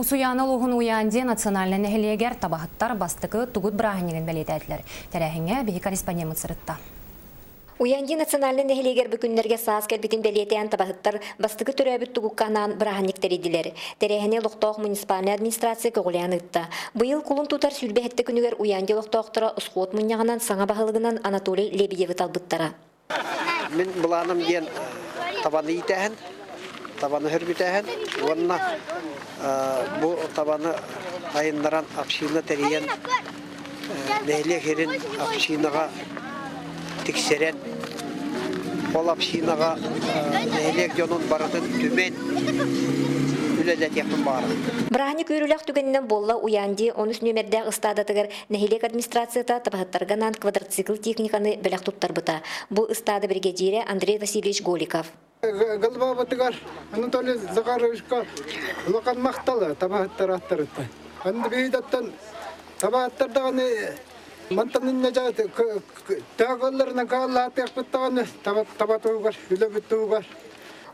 Усуяны луғын уянде национальный нәхелегер табахыттар бастықы тугут брахынеген бәлетәділер. Тәрәхіңе бейі корреспондент сырытта. Уянди национальный нәхелегер бүкіндерге саас кәлбетін бәлетәйін табахыттар бастықы түрәбіт тугукканан брахынниктер еділер. Тәрәхіне лұқтауқ муниципальный администрация көғылян ұтта. Бұйыл кулын тутар сүлбәхетті күнігер уянди лұқтауқтыра ұсқуот мұнияғынан саңа бағылығынан Анатолий Лебедеві талбыттара. Мен бұланым ден табаны етәхін, табаны хүрбітәхін. Онына бұл табаны айындаран апшина тәрейен нәйле херін апшинаға тексерен. Ол апшинаға нәйлек жонын баратын түмен үлелет яқын бары. Брахни көріләқ түгенінен болла уянди 13 нөмердәг ыстадатығыр нәхелек администрацията табахыттарганан квадроцикл техниканы біләқ тұттар бұта. Бұл ыстады бригадирі Андрей Васильевич Голиков. Голова батыгар, Анатолий Захаровичка лоқан мақталы табахыттар аттарытты. Анды бейдаттан табахыттардағаны мантанын нәжаты тағыларына қағылы атық бұттағаны табатуғар, үлі бүттуғар.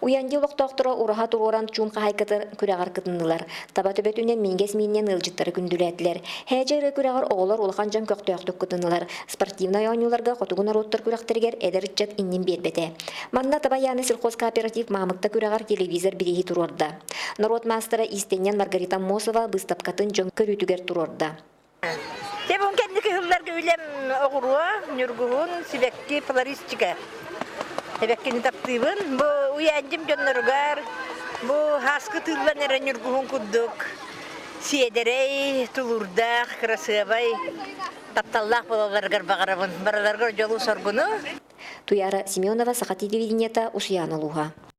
Уянди лоқтоқтыра ураға тұроран чумқа хайкатыр күрәғар кытындылар. Таба төбетінен менгес меннен ылжыттары күнділәділер. Хәжері күрәғар оғылар улақан жан көқтөқтік кытындылар. Спортивна ойнуларға қотығын ароттар күрәқтергер әдірітчат иннен бетбеті. Манна таба яны сельхоз кооператив мамықта күрәғар телевизор бірегі тұрорда. Народ мастера Истенен Маргарита Мосова бұстапқатын жон көрітігер тұрорда. Тебун кәндікі хүлләргі үлем оғыруа, нүргуғын, сибәкки, флористика. Эбеккени таптыбын, бу уянжым жонноргар, бу хаскы тылбан эрен үргүхүн куддук. Сиедерей, тулурдах, красывай, тапталлах болаларгар багарабын, бараларгар жолу соргуну. Туяра Семенова, Сахати телевидениета, Усуяна Луга.